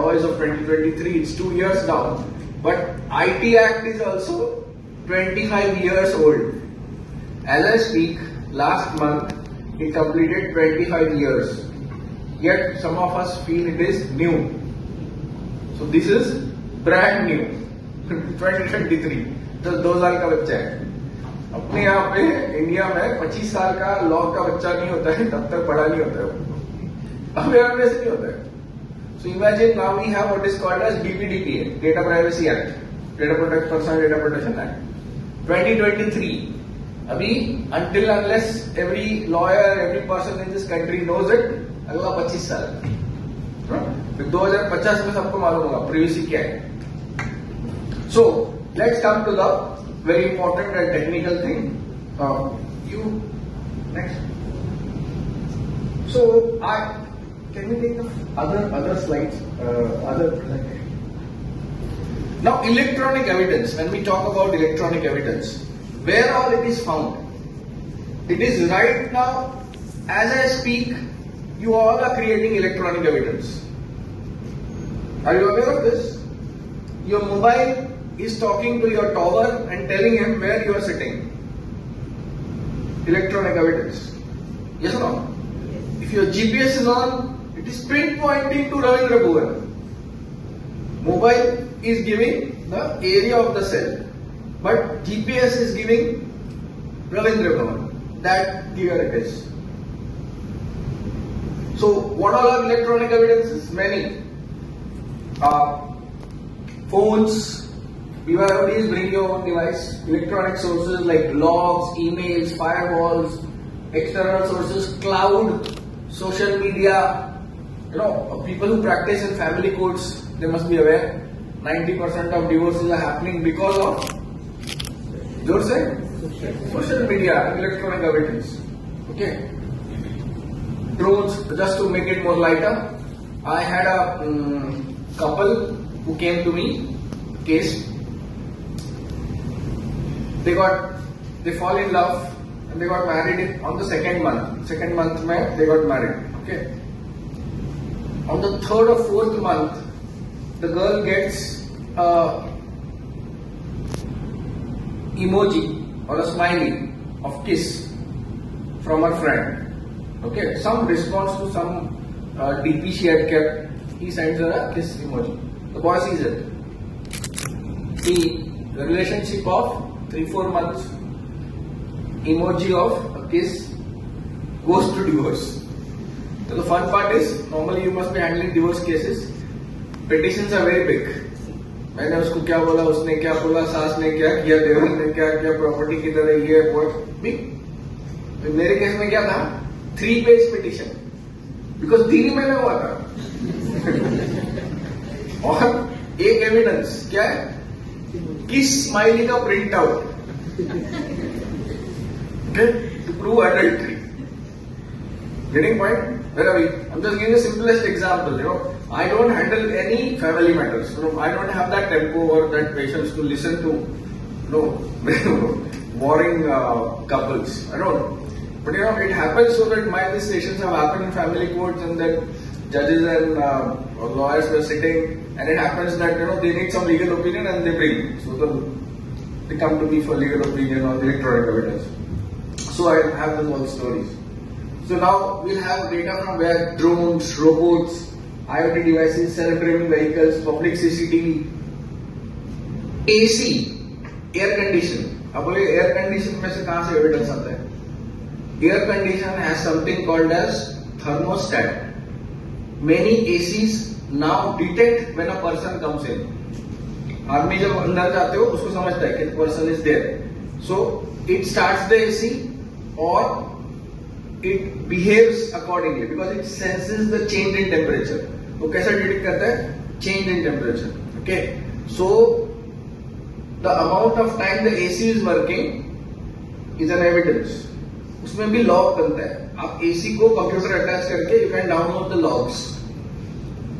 law is of 2023, it's 2 years down. But IT Act is also 25 years old. As I speak, last month it completed 25 years. Yet some of us feel it is new. So this is brand new. 2023. तो 2 साल का बच्चा है. अपने यहाँ पे India में 25 साल का लॉ का बच्चा नहीं होता है, तब तक पढ़ा नहीं होता है. अब यहाँ पे ऐसे नहीं होता है. So imagine now we have what is called as DPDPA, Data Privacy Act, Personal Data Protection Act, 2023. अभी until unless every lawyer, every person in this country knows it, अगला 25 साल. फिर 2050 में सबको मालूम होगा privacy क्या है. So let's come to the very important and technical thing. You next. So can we take the other slides? Now electronic evidence. When we talk about electronic evidence, where all it is found? It is right now, as I speak, you all are creating electronic evidence. Are you aware of this? Your mobile is talking to your tower and telling him where you are sitting. Electronic evidence. Yes or no? Yes. If your GPS is on, it is pinpointing to Ravindra Bhuvan. Mobile is giving the area of the cell, but GPS is giving Ravindra Bhuvan. That here it is. So what all are electronic evidences? Many. Phones. Please bring your own device. Electronic sources like logs, emails, firewalls, external sources, cloud, social media. You know, people who practice in family courts, they must be aware. 90% of divorces are happening because of social media and electronic evidence. Okay. Drones, just to make it more lighter. I had a couple who came to me, case. They fall in love and they got married on the second month. Second month they got married. Okay. On the third or fourth month, the girl gets a emoji or a smiley of kiss from her friend. Okay. Some response to some DP she had kept. He sends her a kiss emoji. The boy sees it. The relationship of 3-4 months, emoji of a kiss goes to divorce. So the fun part is, normally you must be handling divorce cases. Petitions are very big. मैंने उसको क्या बोला, उसने क्या बोला, सास ने क्या किया, देवर ने क्या किया, प्रॉपर्टी किधर है, ये बहुत बिग. मेरे केस में क्या था? 3-page petition. Because 3 महीने हुआ था. और एक एविडेंस क्या है? किस स्माइली का print out to prove adultery. Getting point? Where are we? I'm just giving the simplest example. You know, I don't handle any family matters. You know, I don't have that tempo or that patience to listen to, you know, warring couples. I don't. But you know, it happens so that my decisions have happened in family courts, and then judges and lawyers were sitting, and it happens that, you know, they need some legal opinion and they bring. So they come to me for legal opinion on electronic evidence. So I have those all stories. So now we'll have data from where drones, robots, IoT devices, self-driving vehicles, public CCTV, AC, air condition. अब बोले air condition में से कहाँ से evidence आता है? Air condition has something called as thermostat. Many ACs now detect when a person comes in. आदमी जब अंदर जाते हो उसको समझता है कि person is there. So it starts the AC or it behaves accordingly because it senses the change in temperature. वो कैसे डिटेक्ट करता है? Change in temperature. Okay. So the amount of time the AC is working is an evidence. उसमें भी log बनता है. आप AC को कंप्यूटर अटैच करके you can download the logs.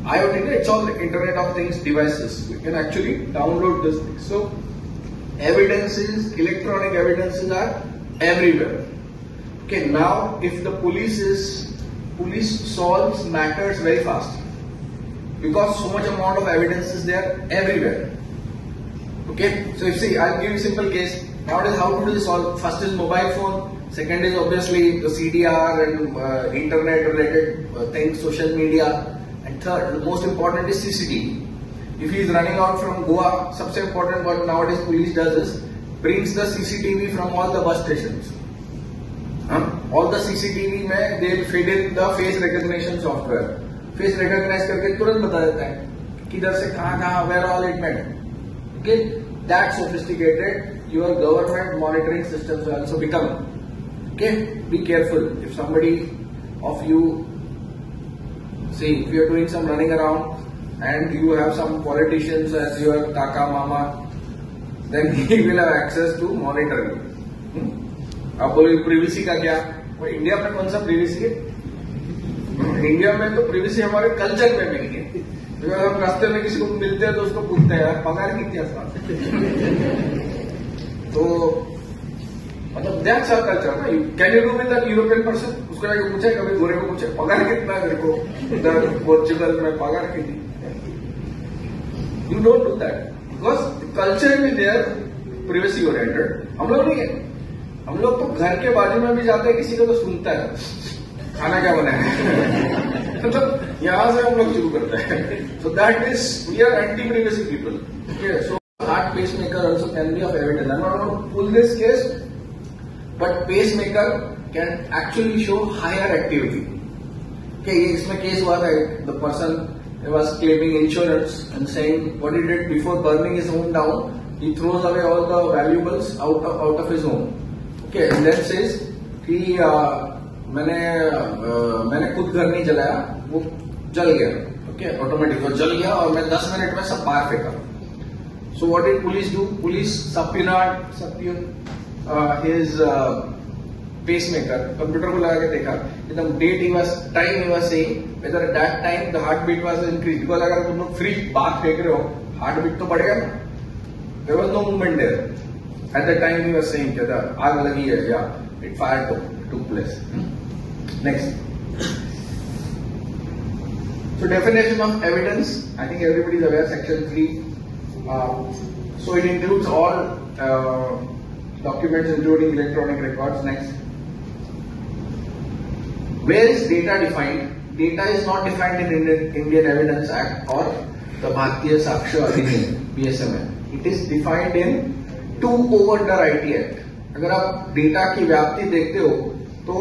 IoT, it's all Internet of Things devices. You can actually download this thing. So evidences, electronic evidences are everywhere. Okay, now if the police solves matters very fast. because so much amount of evidence is there everywhere. Okay, so if see, I'll give you a simple case. Nowadays, how to do this all? First is mobile phone, second is obviously the CDR and internet related things, social media, and third, the most important is CCTV. If he is running out from Goa, सबसे important what nowadays police does is brings the CCTV from all the bus stations. All the CCTV में they feed in the face recognition software. Face recognize करके तुरंत बता देता है किधर से कहाँ where all it went. Okay, that sophisticated your government monitoring systems will also become. Okay, be careful if somebody of you, see, if you are doing some running around and you have some politicians as your kaka mama, then he will have access to monitor you. अब बोलो privacy का क्या? वो India में कौन सा privacy है? India में तो privacy हमारे कल्चर में भी नहीं है. अगर हम रास्ते में किसी को मिलते हैं तो उसको पूछते हैं यार पगार कितनी है? तो मतलब that's our culture ना. Can you do with a European person? उसको जाके पूछे कभी गोरे को पूछे पगार कितना है मेरे को? इधर पोर्चुगल में पगार कितनी? You don't do that because the culture is there privacy oriented. हम लोग नहीं है. हम लोग तो घर के बाजू में भी जाते हैं किसी को तो सुनता है खाना क्या बना है. मतलब यहाँ से हम लोग शुरू करते हैं. So that is we are anti-privacy people. Okay, so heart pacemaker also can be of evidence. I'm not going to pull this case, but pacemaker can actually show higher activity. Okay, ये इसमें case हुआ था. The person was claiming insurance and saying what he did before burning his home down, he throws away all the valuables out of his home. Okay, and then says कि मैंने खुद घर नहीं जलाया, वो जल गया. Okay, ऑटोमेटिक वो जल गया और मैं 10 मिनट में सब बाहर फेंका. So what did police do? Police subpoenaed his pacemaker. Computer को लगा के देखा एकदम date he was time he was saying whether at that time the heartbeat was increased because अगर तुम लोग फ्री बाहर फेंक रहे हो heartbeat तो बढ़ेगा ना. There was no movement there. At the time he was saying that आग लगी है, yeah, it fire took place. Next. So definition of evidence, I think everybody is aware, section 3. So it includes all documents including electronic records. Next. Where is data defined? Data is not defined in Indian Evidence Act or the Bharatiya Saksha Adhiniyam, BSML. It is defined in 2 over the IT Act. अगर आप data की व्याप्ति देखते हो तो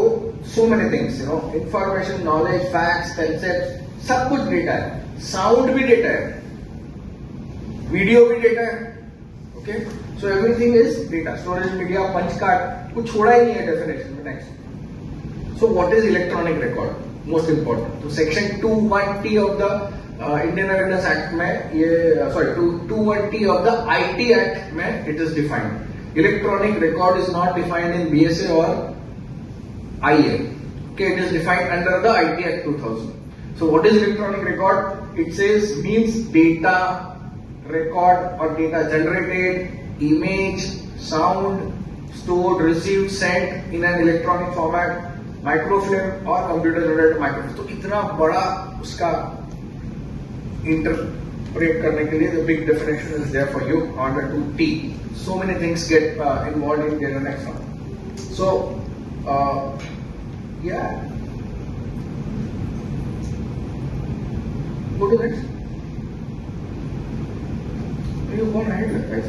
so many things, you know, information, knowledge, facts, concepts, सब कुछ data है. साउंड भी डेटा है, वीडियो भी डेटा है. Okay, so everything is data. Storage, media, punch card कुछ छोड़ा ही नहीं है डेफिनेशन में. Next. So what is electronic record? Most important. तो section 2(1)(t) of the Indian evidence act में ये 2(1)(t) of the IT act में it is defined. Electronic record is not defined in BSA और IA. Okay, it is defined under the IT Act 2000. So what is electronic record? It says means data record or data generated, image, sound, stored, received, sent in an electronic format, microfilm or computer generated microfilm. तो इतना बड़ा उसका interpret करने के लिए the big definition is there for you under 2T. So many things get involved in the next one. So yeah. Go to next. You go ahead, guys.